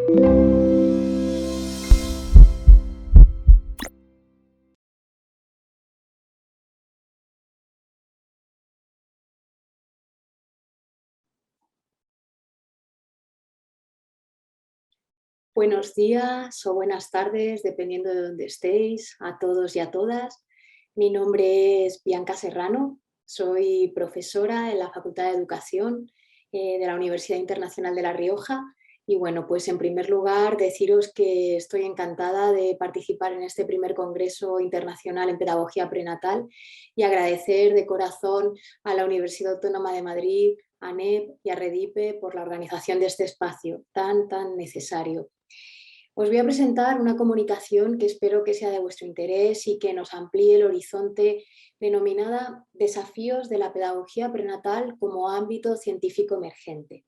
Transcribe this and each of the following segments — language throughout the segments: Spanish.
Buenos días o buenas tardes, dependiendo de dónde estéis, a todos y a todas. Mi nombre es Bianca Serrano, soy profesora en la Facultad de Educación de la Universidad Internacional de La Rioja. Y bueno, pues en primer lugar deciros que estoy encantada de participar en este primer Congreso Internacional en Pedagogía Prenatal y agradecer de corazón a la Universidad Autónoma de Madrid, a ANEP y a Redipe por la organización de este espacio tan necesario. Os voy a presentar una comunicación que espero que sea de vuestro interés y que nos amplíe el horizonte, denominada Desafíos de la pedagogía prenatal como ámbito científico emergente.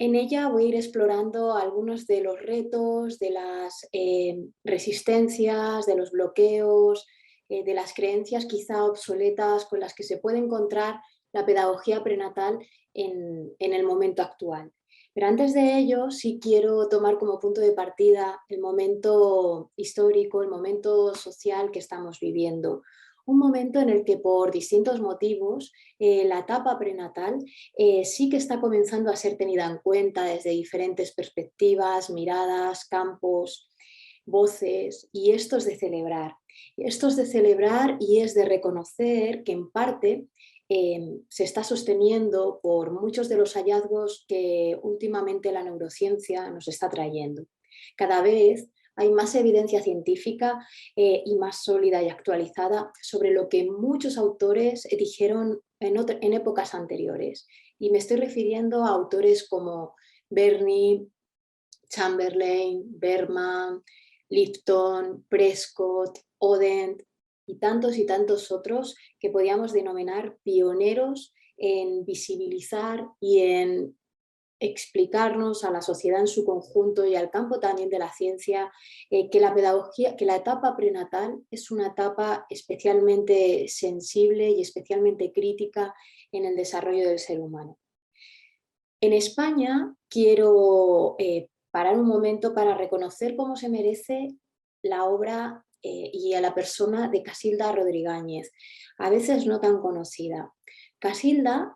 En ella voy a ir explorando algunos de los retos, de las resistencias, de los bloqueos, de las creencias quizá obsoletas con las que se puede encontrar la pedagogía prenatal en el momento actual. Pero antes de ello, sí quiero tomar como punto de partida el momento histórico, el momento social que estamos viviendo. Un momento en el que por distintos motivos la etapa prenatal sí que está comenzando a ser tenida en cuenta desde diferentes perspectivas, miradas, campos, voces, y esto es de celebrar. Esto es de celebrar y es de reconocer que en parte se está sosteniendo por muchos de los hallazgos que últimamente la neurociencia nos está trayendo. Cada vez hay más evidencia científica y más sólida y actualizada sobre lo que muchos autores dijeron en épocas anteriores. Y me estoy refiriendo a autores como Berney, Chamberlain, Berman, Lipton, Prescott, Odent y tantos otros que podíamos denominar pioneros en visibilizar y en explicarnos a la sociedad en su conjunto y al campo también de la ciencia que la pedagogía, que la etapa prenatal es una etapa especialmente sensible y especialmente crítica en el desarrollo del ser humano. En España quiero parar un momento para reconocer cómo se merece la obra y a la persona de Casilda Rodríguez, a veces no tan conocida. Casilda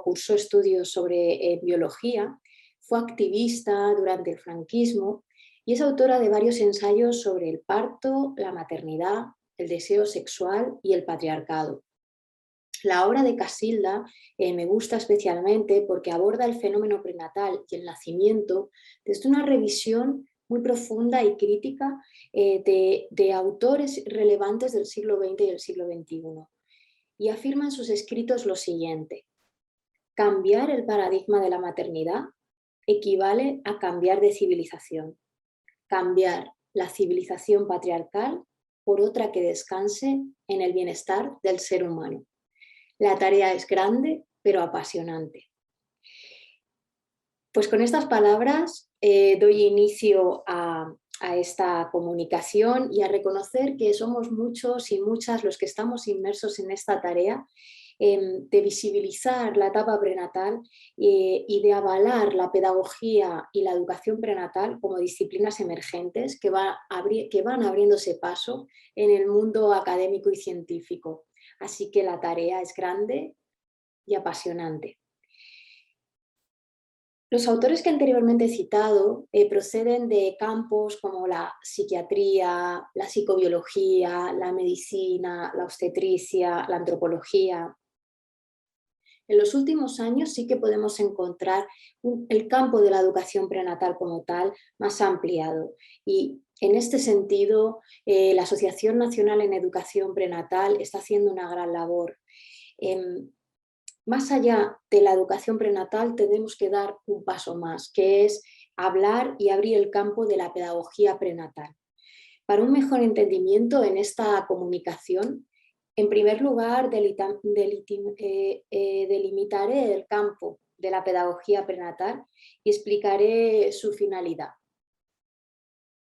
cursó estudios sobre biología, fue activista durante el franquismo y es autora de varios ensayos sobre el parto, la maternidad, el deseo sexual y el patriarcado. La obra de Casilda me gusta especialmente porque aborda el fenómeno prenatal y el nacimiento desde una revisión muy profunda y crítica de autores relevantes del siglo XX y del siglo XXI. Y afirma en sus escritos lo siguiente: cambiar el paradigma de la maternidad equivale a cambiar de civilización. Cambiar la civilización patriarcal por otra que descanse en el bienestar del ser humano. La tarea es grande, pero apasionante. Pues con estas palabras doy inicio a esta comunicación y a reconocer que somos muchos y muchas los que estamos inmersos en esta tarea de visibilizar la etapa prenatal y de avalar la pedagogía y la educación prenatal como disciplinas emergentes que van abriéndose paso en el mundo académico y científico. Así que la tarea es grande y apasionante. Los autores que anteriormente he citado proceden de campos como la psiquiatría, la psicobiología, la medicina, la obstetricia, la antropología. En los últimos años sí que podemos encontrar el campo de la educación prenatal como tal más ampliado, y en este sentido la Asociación Nacional en Educación Prenatal está haciendo una gran labor. Más allá de la educación prenatal tenemos que dar un paso más, que es hablar y abrir el campo de la pedagogía prenatal. Para un mejor entendimiento en esta comunicación, en primer lugar delimitaré el campo de la pedagogía prenatal y explicaré su finalidad.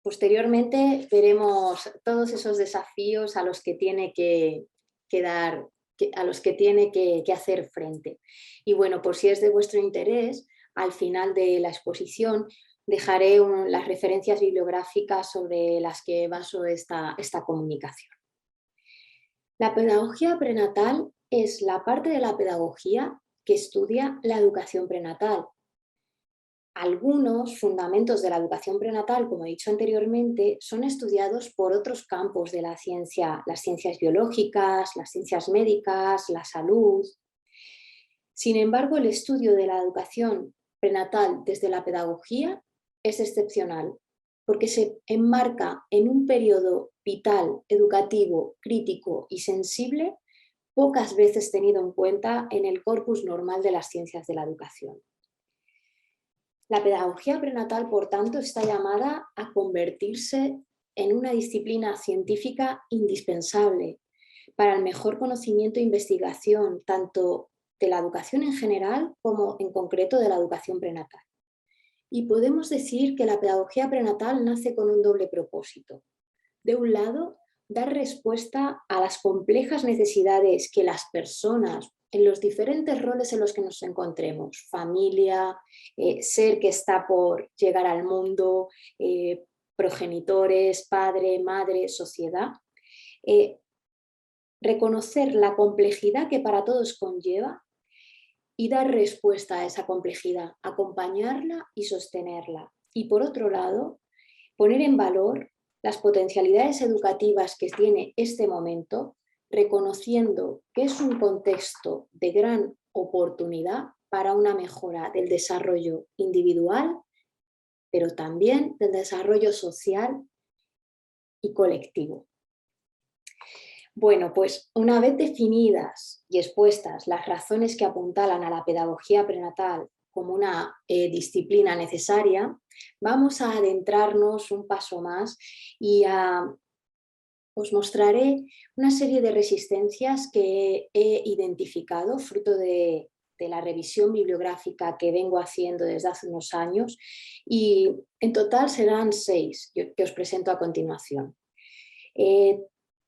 Posteriormente veremos todos esos desafíos a los que tiene que hacer frente. Y bueno, por si es de vuestro interés, al final de la exposición dejaré las referencias bibliográficas sobre las que baso esta comunicación. La pedagogía prenatal es la parte de la pedagogía que estudia la educación prenatal. Algunos fundamentos de la educación prenatal, como he dicho anteriormente, son estudiados por otros campos de la ciencia, las ciencias biológicas, las ciencias médicas, la salud. Sin embargo, el estudio de la educación prenatal desde la pedagogía es excepcional, porque se enmarca en un periodo vital, educativo, crítico y sensible, pocas veces tenido en cuenta en el corpus normal de las ciencias de la educación. La pedagogía prenatal, por tanto, está llamada a convertirse en una disciplina científica indispensable para el mejor conocimiento e investigación, tanto de la educación en general como en concreto de la educación prenatal. Y podemos decir que la pedagogía prenatal nace con un doble propósito. De un lado, dar respuesta a las complejas necesidades que las personas, en los diferentes roles en los que nos encontremos, familia, ser que está por llegar al mundo, progenitores, padre, madre, sociedad, reconocer la complejidad que para todos conlleva y dar respuesta a esa complejidad, acompañarla y sostenerla. Y por otro lado, poner en valor las potencialidades educativas que tiene este momento, reconociendo que es un contexto de gran oportunidad para una mejora del desarrollo individual, pero también del desarrollo social y colectivo. Bueno, pues una vez definidas y expuestas las razones que apuntalan a la pedagogía prenatal como una disciplina necesaria, vamos a adentrarnos un paso más y os mostraré una serie de resistencias que he identificado fruto de la revisión bibliográfica que vengo haciendo desde hace unos años, y en total serán 6 que os presento a continuación.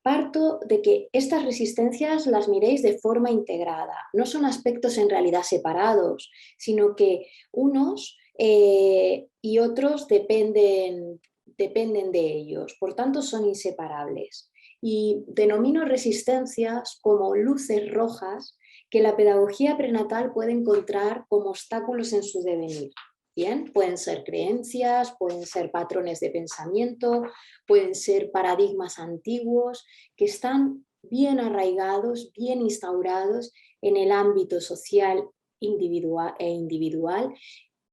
Parto de que estas resistencias las miréis de forma integrada. No son aspectos en realidad separados, sino que unos y otros dependen de ellos, por tanto son inseparables. Y denomino resistencias como luces rojas que la pedagogía prenatal puede encontrar como obstáculos en su devenir. Bien, pueden ser creencias, pueden ser patrones de pensamiento, pueden ser paradigmas antiguos que están bien arraigados, bien instaurados en el ámbito social individual,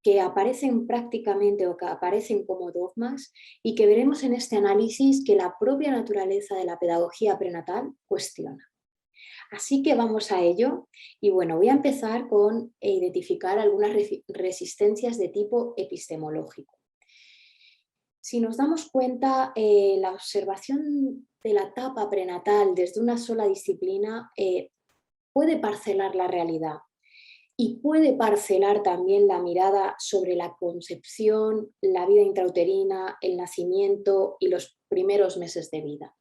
que aparecen prácticamente o que aparecen como dogmas y que veremos en este análisis que la propia naturaleza de la pedagogía prenatal cuestiona. Así que vamos a ello y bueno, voy a empezar con identificar algunas resistencias de tipo epistemológico. Si nos damos cuenta, la observación de la etapa prenatal desde una sola disciplina puede parcelar la realidad y puede parcelar también la mirada sobre la concepción, la vida intrauterina, el nacimiento y los primeros meses de vida.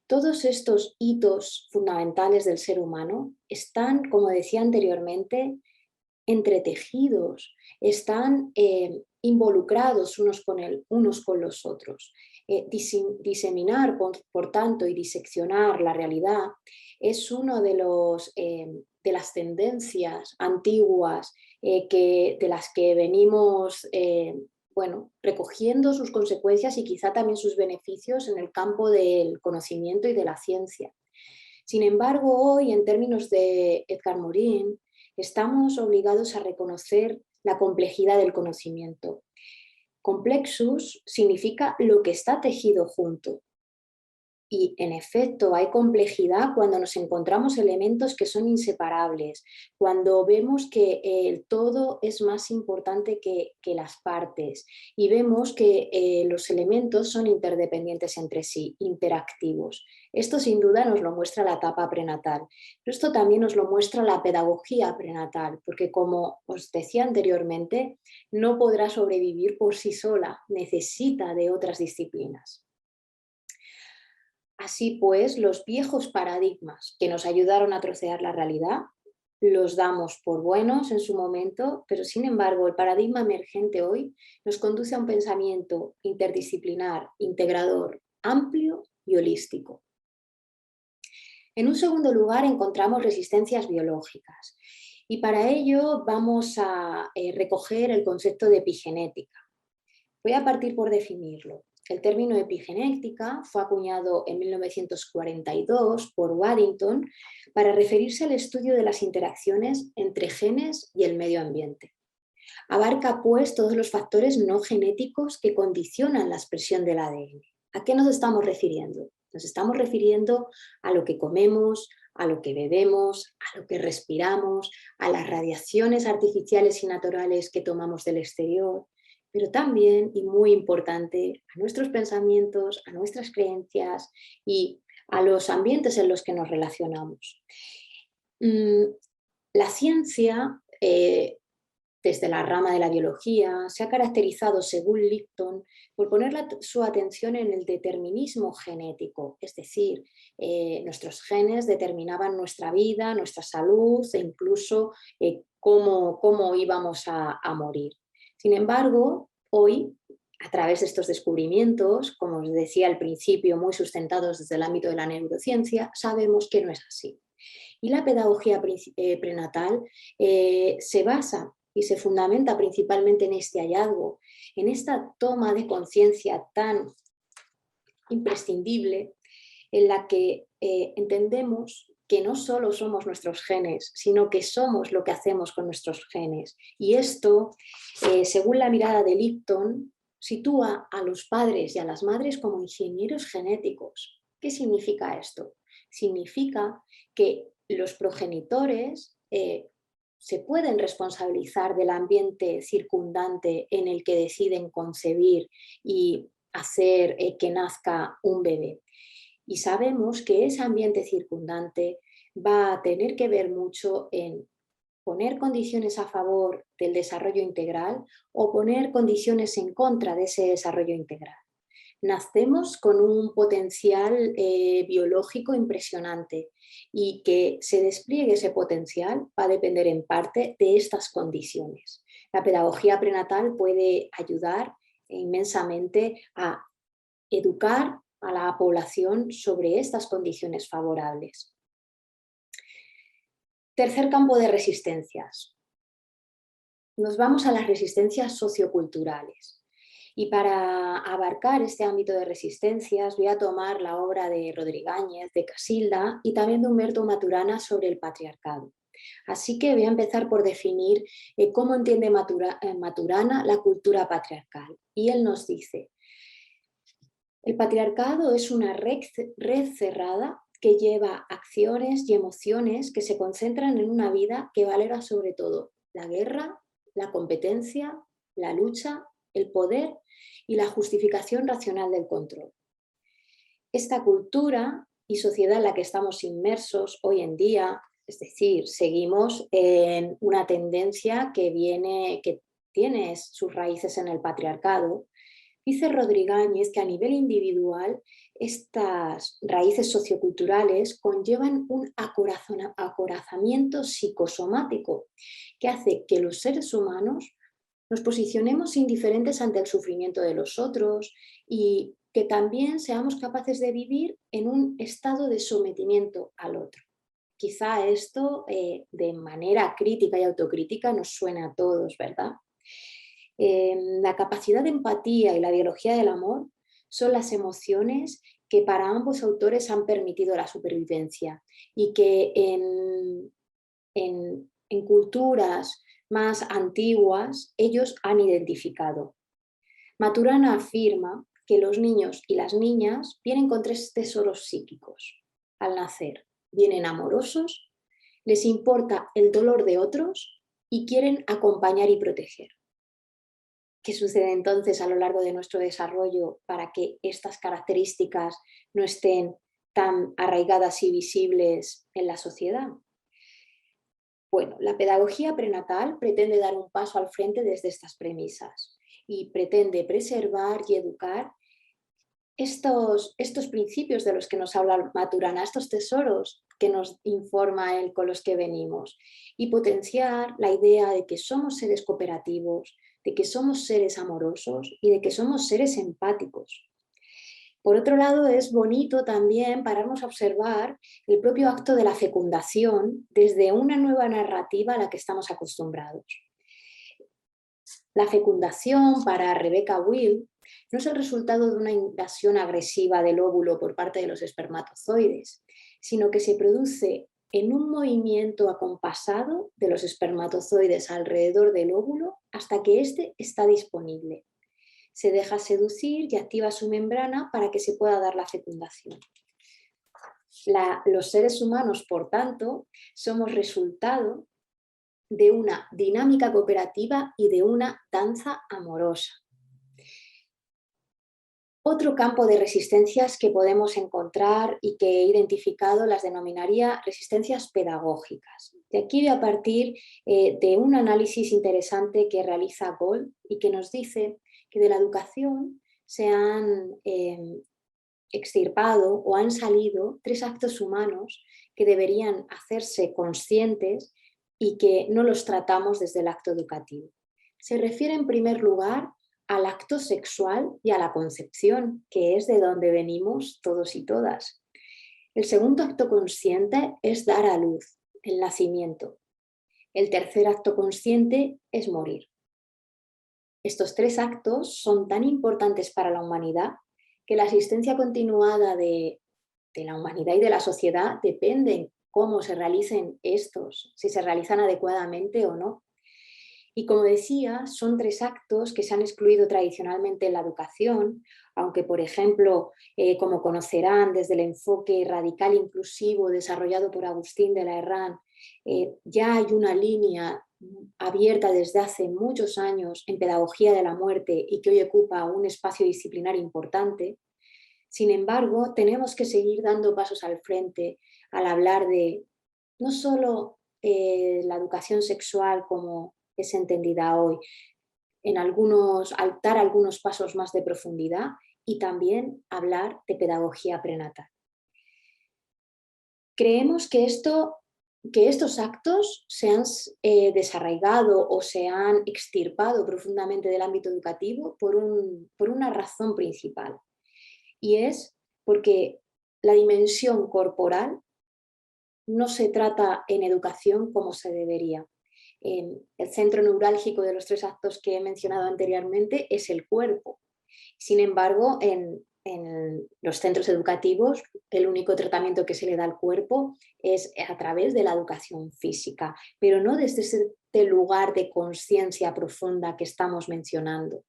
Todos estos hitos fundamentales del ser humano están, como decía anteriormente, entretejidos, están involucrados unos con los otros. Diseminar, por tanto, y diseccionar la realidad es uno de las tendencias antiguas de las que venimos recogiendo sus consecuencias y quizá también sus beneficios en el campo del conocimiento y de la ciencia. Sin embargo, hoy, en términos de Edgar Morin, estamos obligados a reconocer la complejidad del conocimiento. Complexus significa lo que está tejido junto. Y en efecto hay complejidad cuando nos encontramos elementos que son inseparables, cuando vemos que el todo es más importante que las partes y vemos que los elementos son interdependientes entre sí, interactivos. Esto sin duda nos lo muestra la etapa prenatal, pero esto también nos lo muestra la pedagogía prenatal, porque como os decía anteriormente, no podrá sobrevivir por sí sola, necesita de otras disciplinas. Así pues, los viejos paradigmas que nos ayudaron a trocear la realidad los damos por buenos en su momento, pero sin embargo el paradigma emergente hoy nos conduce a un pensamiento interdisciplinar, integrador, amplio y holístico. En un segundo lugar encontramos resistencias biológicas y para ello vamos a recoger el concepto de epigenética. Voy a partir por definirlo. El término epigenética fue acuñado en 1942 por Waddington para referirse al estudio de las interacciones entre genes y el medio ambiente. Abarca pues todos los factores no genéticos que condicionan la expresión del ADN. ¿A qué nos estamos refiriendo? Nos estamos refiriendo a lo que comemos, a lo que bebemos, a lo que respiramos, a las radiaciones artificiales y naturales que tomamos del exterior, pero también, y muy importante, a nuestros pensamientos, a nuestras creencias y a los ambientes en los que nos relacionamos. La ciencia, desde la rama de la biología, se ha caracterizado, según Lipton, por poner su atención en el determinismo genético, es decir, nuestros genes determinaban nuestra vida, nuestra salud e incluso cómo íbamos a morir. Sin embargo, hoy, a través de estos descubrimientos, como os decía al principio, muy sustentados desde el ámbito de la neurociencia, sabemos que no es así. Y la pedagogía prenatal se basa y se fundamenta principalmente en este hallazgo, en esta toma de conciencia tan imprescindible en la que entendemos que no solo somos nuestros genes, sino que somos lo que hacemos con nuestros genes. Y esto, según la mirada de Lipton, sitúa a los padres y a las madres como ingenieros genéticos. ¿Qué significa esto? Significa que los progenitores se pueden responsabilizar del ambiente circundante en el que deciden concebir y hacer que nazca un bebé. Y sabemos que ese ambiente circundante va a tener que ver mucho en poner condiciones a favor del desarrollo integral o poner condiciones en contra de ese desarrollo integral. Nacemos con un potencial biológico impresionante y que se despliegue ese potencial va a depender en parte de estas condiciones. La pedagogía prenatal puede ayudar inmensamente a educar a la población sobre estas condiciones favorables. Tercer campo de resistencias. Nos vamos a las resistencias socioculturales. Y para abarcar este ámbito de resistencias voy a tomar la obra de Rodríguez, de Casilda y también de Humberto Maturana sobre el patriarcado. Así que voy a empezar por definir cómo entiende Maturana la cultura patriarcal. Y él nos dice: el patriarcado es una red cerrada que lleva acciones y emociones que se concentran en una vida que valora sobre todo la guerra, la competencia, la lucha, el poder y la justificación racional del control. Esta cultura y sociedad en la que estamos inmersos hoy en día, es decir, seguimos en una tendencia que tiene sus raíces en el patriarcado. Dice Rodríguez que a nivel individual estas raíces socioculturales conllevan un acorazamiento psicosomático que hace que los seres humanos nos posicionemos indiferentes ante el sufrimiento de los otros y que también seamos capaces de vivir en un estado de sometimiento al otro. Quizá esto de manera crítica y autocrítica nos suena a todos, ¿verdad? La capacidad de empatía y la biología del amor son las emociones que para ambos autores han permitido la supervivencia y que en culturas más antiguas ellos han identificado. Maturana afirma que los niños y las niñas vienen con 3 tesoros psíquicos al nacer. Vienen amorosos, les importa el dolor de otros y quieren acompañar y proteger. ¿Qué sucede entonces a lo largo de nuestro desarrollo para que estas características no estén tan arraigadas y visibles en la sociedad? Bueno, la pedagogía prenatal pretende dar un paso al frente desde estas premisas y pretende preservar y educar estos principios de los que nos habla Maturana, estos tesoros que nos informa él con los que venimos, y potenciar la idea de que somos seres cooperativos, de que somos seres amorosos y de que somos seres empáticos. Por otro lado, es bonito también pararnos a observar el propio acto de la fecundación desde una nueva narrativa a la que estamos acostumbrados. La fecundación para Rebecca Will no es el resultado de una invasión agresiva del óvulo por parte de los espermatozoides, sino que se produce en un movimiento acompasado de los espermatozoides alrededor del óvulo hasta que éste está disponible. Se deja seducir y activa su membrana para que se pueda dar la fecundación. Los seres humanos, por tanto, somos resultado de una dinámica cooperativa y de una danza amorosa. Otro campo de resistencias que podemos encontrar y que he identificado las denominaría resistencias pedagógicas. De aquí voy a partir de un análisis interesante que realiza Gold y que nos dice que de la educación se han extirpado o han salido 3 actos humanos que deberían hacerse conscientes y que no los tratamos desde el acto educativo. Se refiere en primer lugar al acto sexual y a la concepción, que es de donde venimos todos y todas. El segundo acto consciente es dar a luz, el nacimiento. El tercer acto consciente es morir. Estos 3 actos son tan importantes para la humanidad que la asistencia continuada de la humanidad y de la sociedad depende cómo se realicen estos, si se realizan adecuadamente o no. Y como decía, son 3 actos que se han excluido tradicionalmente en la educación, aunque por ejemplo, como conocerán desde el enfoque radical inclusivo desarrollado por Agustín de la Herrán, ya hay una línea abierta desde hace muchos años en pedagogía de la muerte y que hoy ocupa un espacio disciplinar importante. Sin embargo, tenemos que seguir dando pasos al frente al hablar de no solo la educación sexual como es entendida hoy, al dar algunos pasos más de profundidad y también hablar de pedagogía prenatal. Creemos que estos actos se han desarraigado o se han extirpado profundamente del ámbito educativo por una razón principal, y es porque la dimensión corporal no se trata en educación como se debería. El centro neurálgico de los 3 actos que he mencionado anteriormente es el cuerpo. Sin embargo, en los centros educativos, el único tratamiento que se le da al cuerpo es a través de la educación física, pero no desde este lugar de conciencia profunda que estamos mencionando.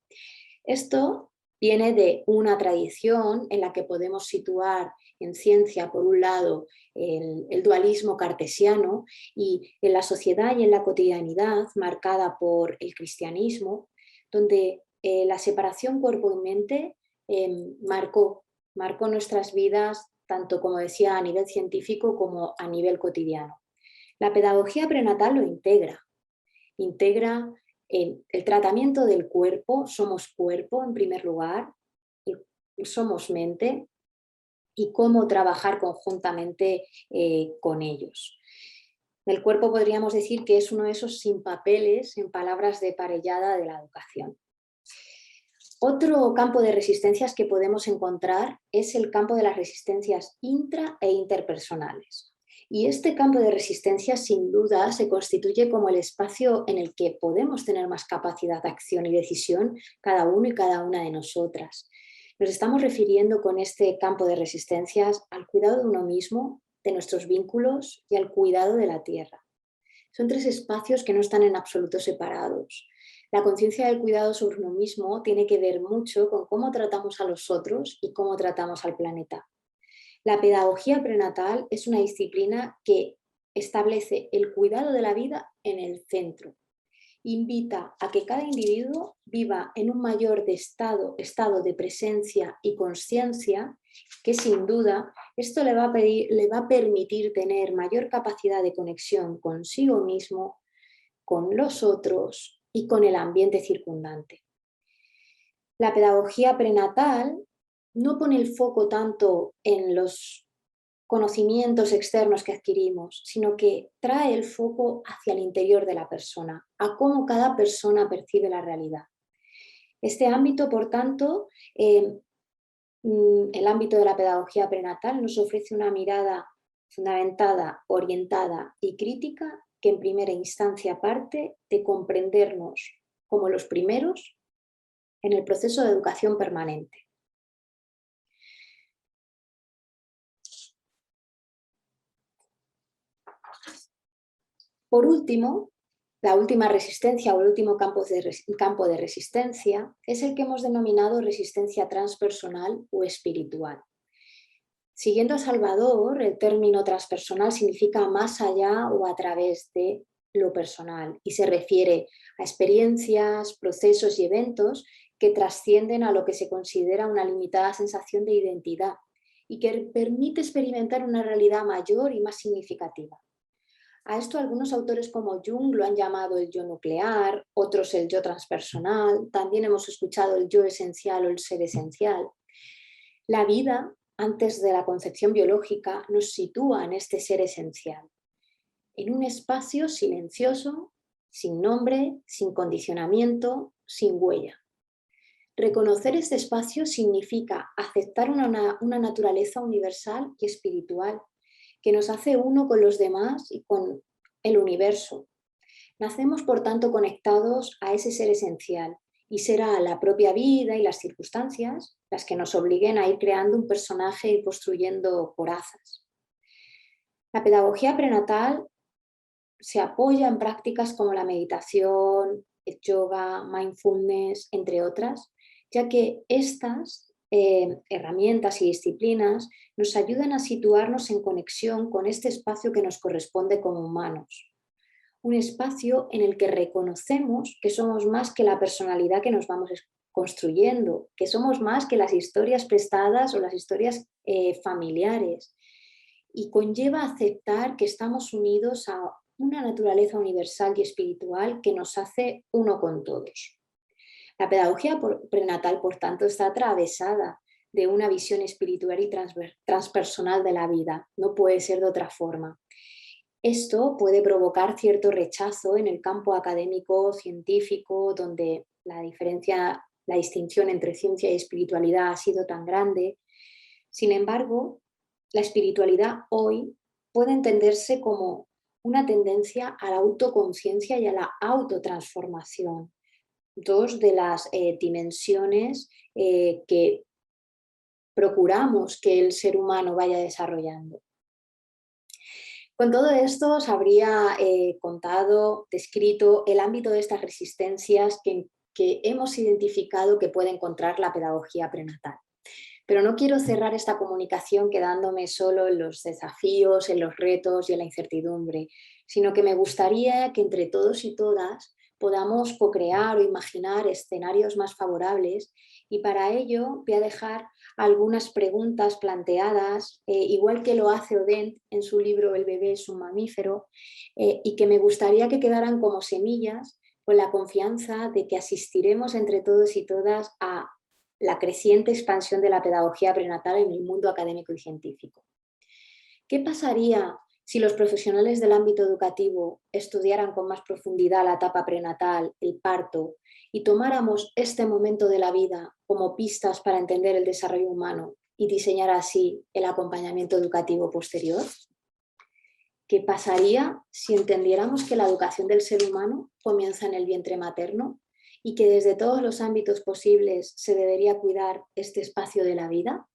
Esto viene de una tradición en la que podemos situar en ciencia, por un lado, el dualismo cartesiano, y en la sociedad y en la cotidianidad marcada por el cristianismo, donde la separación cuerpo y mente marcó nuestras vidas, tanto como decía a nivel científico como a nivel cotidiano. La pedagogía prenatal lo integra el tratamiento del cuerpo. Somos cuerpo en primer lugar, y somos mente, y cómo trabajar conjuntamente con ellos. El cuerpo podríamos decir que es uno de esos sin papeles, en palabras de Parellada, de la educación. Otro campo de resistencias que podemos encontrar es el campo de las resistencias intra e interpersonales. Y este campo de resistencias, sin duda, se constituye como el espacio en el que podemos tener más capacidad de acción y decisión cada uno y cada una de nosotras. Nos estamos refiriendo con este campo de resistencias al cuidado de uno mismo, de nuestros vínculos y al cuidado de la tierra. Son 3 espacios que no están en absoluto separados. La conciencia del cuidado sobre uno mismo tiene que ver mucho con cómo tratamos a los otros y cómo tratamos al planeta. La pedagogía prenatal es una disciplina que establece el cuidado de la vida en el centro. Invita a que cada individuo viva en un mayor estado de presencia y conciencia, que sin duda esto le va a permitir tener mayor capacidad de conexión consigo mismo, con los otros y con el ambiente circundante. La pedagogía prenatal no pone el foco tanto en los conocimientos externos que adquirimos, sino que trae el foco hacia el interior de la persona, a cómo cada persona percibe la realidad. Este ámbito, por tanto, el ámbito de la pedagogía prenatal nos ofrece una mirada fundamentada, orientada y crítica que en primera instancia parte de comprendernos como los primeros en el proceso de educación permanente. Por último, la última resistencia o el último campo de resistencia es el que hemos denominado resistencia transpersonal o espiritual. Siguiendo a Salvador, el término transpersonal significa más allá o a través de lo personal y se refiere a experiencias, procesos y eventos que trascienden a lo que se considera una limitada sensación de identidad y que permite experimentar una realidad mayor y más significativa. A esto algunos autores como Jung lo han llamado el yo nuclear, otros el yo transpersonal, también hemos escuchado el yo esencial o el ser esencial. La vida, antes de la concepción biológica, nos sitúa en este ser esencial, en un espacio silencioso, sin nombre, sin condicionamiento, sin huella. Reconocer este espacio significa aceptar una naturaleza universal y espiritual que nos hace uno con los demás y con el universo. Nacemos, por tanto, conectados a ese ser esencial y será la propia vida y las circunstancias las que nos obliguen a ir creando un personaje y construyendo corazas. La pedagogía prenatal se apoya en prácticas como la meditación, el yoga, mindfulness, entre otras, ya que estas herramientas y disciplinas nos ayudan a situarnos en conexión con este espacio que nos corresponde como humanos. Un espacio en el que reconocemos que somos más que la personalidad que nos vamos construyendo, que somos más que las historias prestadas o las historias familiares, y conlleva aceptar que estamos unidos a una naturaleza universal y espiritual que nos hace uno con todos. La pedagogía prenatal, por tanto, está atravesada de una visión espiritual y transpersonal de la vida. No puede ser de otra forma. Esto puede provocar cierto rechazo en el campo académico, científico, donde la distinción entre ciencia y espiritualidad ha sido tan grande. Sin embargo, la espiritualidad hoy puede entenderse como una tendencia a la autoconciencia y a la autotransformación, dos de las dimensiones que procuramos que el ser humano vaya desarrollando. Con todo esto os habría contado, descrito el ámbito de estas resistencias que hemos identificado que puede encontrar la pedagogía prenatal. Pero no quiero cerrar esta comunicación quedándome solo en los desafíos, en los retos y en la incertidumbre, sino que me gustaría que entre todos y todas podamos co-crear o imaginar escenarios más favorables, y para ello voy a dejar algunas preguntas planteadas, igual que lo hace Odent en su libro El bebé es un mamífero, y que me gustaría que quedaran como semillas con la confianza de que asistiremos entre todos y todas a la creciente expansión de la pedagogía prenatal en el mundo académico y científico. ¿Qué pasaría si los profesionales del ámbito educativo estudiaran con más profundidad la etapa prenatal, el parto, y tomáramos este momento de la vida como pistas para entender el desarrollo humano y diseñar así el acompañamiento educativo posterior? ¿Qué pasaría si entendiéramos que la educación del ser humano comienza en el vientre materno y que desde todos los ámbitos posibles se debería cuidar este espacio de la vida?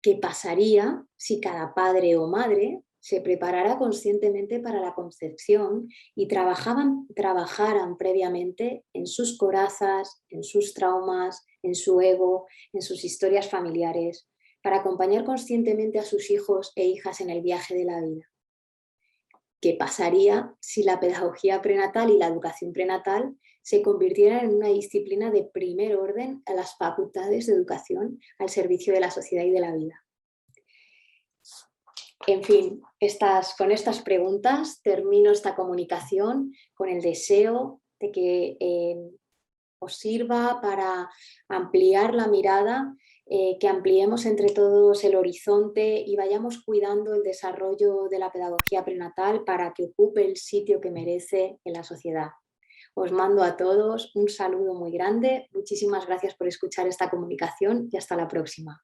¿Qué pasaría si cada padre o madre se preparara conscientemente para la concepción y trabajaran previamente en sus corazas, en sus traumas, en su ego, en sus historias familiares, para acompañar conscientemente a sus hijos e hijas en el viaje de la vida? ¿Qué pasaría si la pedagogía prenatal y la educación prenatal se convirtieran en una disciplina de primer orden a las facultades de educación al servicio de la sociedad y de la vida? En fin, con estas preguntas termino esta comunicación con el deseo de que os sirva para ampliar la mirada, que ampliemos entre todos el horizonte y vayamos cuidando el desarrollo de la pedagogía prenatal para que ocupe el sitio que merece en la sociedad. Os mando a todos un saludo muy grande, muchísimas gracias por escuchar esta comunicación y hasta la próxima.